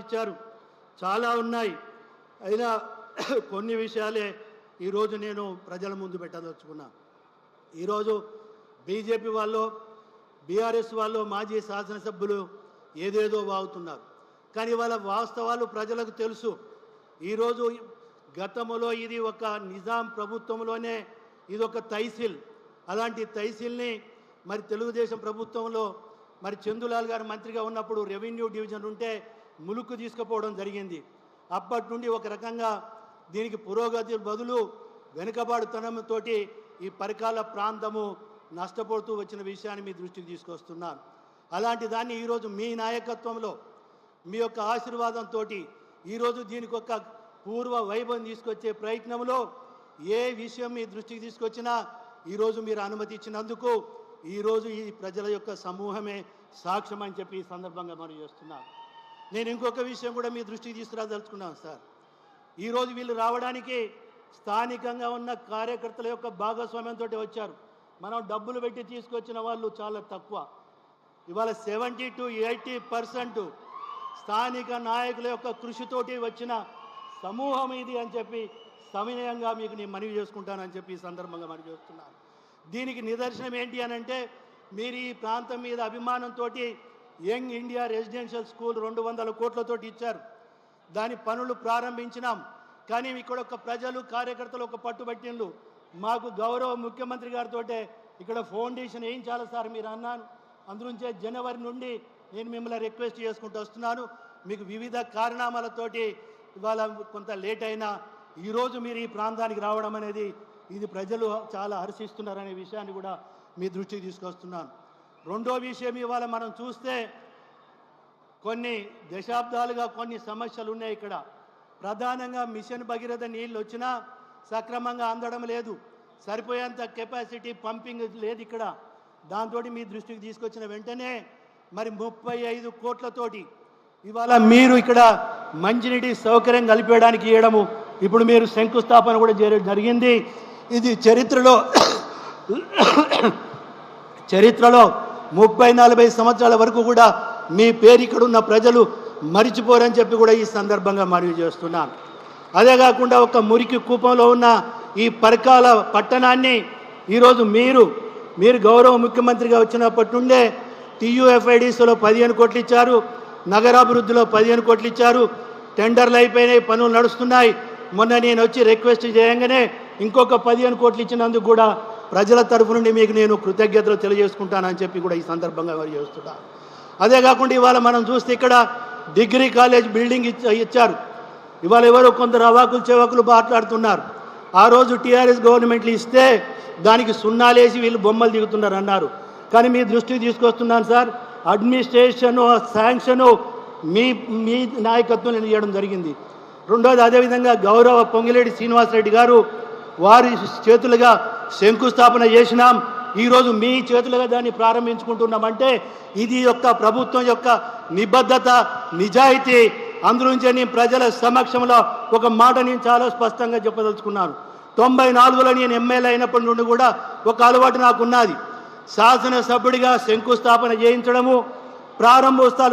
ఇచ్చారు, చాలా ఉన్నాయి. అయినా కొన్ని విషయాలే ఈరోజు నేను ప్రజల ముందు పెట్టదలుచుకున్నా. ఈరోజు బీజేపీ వాళ్ళు, బీఆర్ఎస్ వాళ్ళు, మాజీ శాసనసభ్యులు ఏదేదో వాగుతున్నారు. కానీ వాళ్ళ వాస్తవాలు ప్రజలకు తెలుసు. ఈరోజు గతంలో ఇది ఒక నిజాం ప్రభుత్వంలోనే ఇది ఒక తహసీల్. అలాంటి తహసీల్ని మరి తెలుగుదేశం ప్రభుత్వంలో మరి చందులాల్ గారు మంత్రిగా ఉన్నప్పుడు రెవెన్యూ డివిజన్ ఉంటే ములుకు తీసుకుపోవడం జరిగింది. అప్పటి నుండి ఒక రకంగా దీనికి పురోగతి బదులు వెనుకబాటుతనంతో ఈ పరికాల ప్రాంతము నష్టపోతూ వచ్చిన విషయాన్ని మీ దృష్టికి తీసుకొస్తున్నాను. అలాంటి దాన్ని ఈరోజు మీ నాయకత్వంలో, మీ యొక్క ఆశీర్వాదంతో ఈరోజు దీనికి ఒక పూర్వ వైభవం తీసుకొచ్చే ప్రయత్నంలో ఏ విషయం మీ దృష్టికి తీసుకొచ్చినా ఈరోజు మీరు అనుమతి ఇచ్చినందుకు ఈరోజు ఈ ప్రజల యొక్క సమూహమే సాక్ష్యం అని చెప్పి ఈ సందర్భంగా మనం చేస్తున్నాను. నేను ఇంకొక విషయం కూడా మీ దృష్టికి తీసుకురాదలుచుకున్నాను సార్. ఈరోజు వీళ్ళు రావడానికి స్థానికంగా ఉన్న కార్యకర్తల యొక్క భాగస్వామ్యంతో వచ్చారు. మనం డబ్బులు పెట్టి తీసుకొచ్చిన వాళ్ళు చాలా తక్కువ. ఇవాళ 70 to 80% స్థానిక నాయకుల యొక్క కృషితోటి వచ్చిన సమూహం ఇది అని చెప్పి సవినయంగా మీకు నేను మనవి చేసుకుంటానని చెప్పి ఈ సందర్భంగా మనవి చేస్తున్నాను. దీనికి నిదర్శనం ఏంటి అని అంటే, మీరు ఈ ప్రాంతం మీద అభిమానంతో యంగ్ ఇండియా రెసిడెన్షియల్ స్కూల్ 200 కోట్లతోటి ఇచ్చారు. దాని పనులు ప్రారంభించినాం. కానీ ఇక్కడ ఒక ప్రజలు, కార్యకర్తలు ఒక పట్టుబట్టిండ్రు. మాకు గౌరవ ముఖ్యమంత్రి గారితో ఇక్కడ ఫౌండేషన్ వేయించాలి సార్ మీరు అన్నాను. అందునుంచే జనవరి నుండి నేను మిమ్మల్ని రిక్వెస్ట్ చేసుకుంటూ వస్తున్నాను. మీకు వివిధ కారణాలతోటి ఇవాళ కొంత లేట్ అయినా ఈరోజు మీరు ఈ ప్రాంతానికి రావడం అనేది ఇది ప్రజలు చాలా హర్షిస్తున్నారనే విషయాన్ని కూడా మీ దృష్టికి తీసుకొస్తున్నాను. రెండో విషయం, ఇవాళ మనం చూస్తే కొన్ని దశాబ్దాలుగా కొన్ని సమస్యలు ఉన్నాయి ఇక్కడ. ప్రధానంగా మిషన్ భగీరథ నీళ్ళు వచ్చినా సక్రమంగా అందడం లేదు. సరిపోయేంత కెపాసిటీ పంపింగ్ లేదు ఇక్కడ. దాంతో మీ దృష్టికి తీసుకొచ్చిన వెంటనే మరి 35 కోట్లతోటి ఇవాళ మీరు ఇక్కడ మంచినీటి సౌకర్యం కలిపేయడానికి ఇవ్వడము, ఇప్పుడు మీరు శంకుస్థాపన కూడా జరిగింది. ఇది చరిత్రలో 30-40 సంవత్సరాల వరకు కూడా మీ పేరు ఇక్కడ ఉన్న ప్రజలు మరిచిపోరని చెప్పి కూడా ఈ సందర్భంగా మనవి చేస్తున్నాను. అదే కాకుండా ఒక మురికి కూపంలో ఉన్న ఈ పరకాల పట్టణాన్ని ఈరోజు మీరు గౌరవ ముఖ్యమంత్రిగా వచ్చినప్పటి నుండే TUFIDCలో 15 కోట్లు ఇచ్చారు, నగరాభివృద్ధిలో 15 కోట్లు ఇచ్చారు. టెండర్లు అయిపోయినాయి, పనులు నడుస్తున్నాయి. మొన్న నేను వచ్చి రిక్వెస్ట్ చేయగానే ఇంకొక 15 కోట్లు ఇచ్చినందుకు కూడా ప్రజల తరఫు నుండి మీకు నేను కృతజ్ఞతలు తెలియజేసుకుంటానని చెప్పి కూడా ఈ సందర్భంగా మరి చేస్తున్నా. అదే కాకుండా ఇవాళ మనం చూస్తే ఇక్కడ డిగ్రీ కాలేజ్ బిల్డింగ్ ఇచ్చారు. ఇవాళ ఎవరో కొందరు అవాకులు చెవాకులు మాట్లాడుతున్నారు. ఆ రోజు TRS గవర్నమెంట్లు ఇస్తే దానికి సున్నాలేసి వీళ్ళు బొమ్మలు దిగుతున్నారు అన్నారు. కానీ మీ దృష్టికి తీసుకొస్తున్నాను సార్, అడ్మినిస్ట్రేషను శాంక్షను మీ నాయకత్వం ఇవ్వడం జరిగింది. రెండోది, అదేవిధంగా గౌరవ పొంగిలేటి శ్రీనివాసరెడ్డి గారు వారి చేతులుగా శంకుస్థాపన చేసినాం. ఈరోజు మీ చేతులుగా దాన్ని ప్రారంభించుకుంటున్నామంటే ఇది యొక్క ప్రభుత్వం యొక్క నిబద్ధత, నిజాయితీ. అందులోంచే నేను ప్రజల సమక్షంలో ఒక మాట నేను చాలా స్పష్టంగా చెప్పదలుచుకున్నాను. 94లో నేను ఎమ్మెల్యే అయినప్పటి నుండి కూడా ఒక అలవాటు నాకు ఉన్నది. శాసనసభ్యుడిగా శంకుస్థాపన చేయించడము, ప్రారంభోత్సవాలు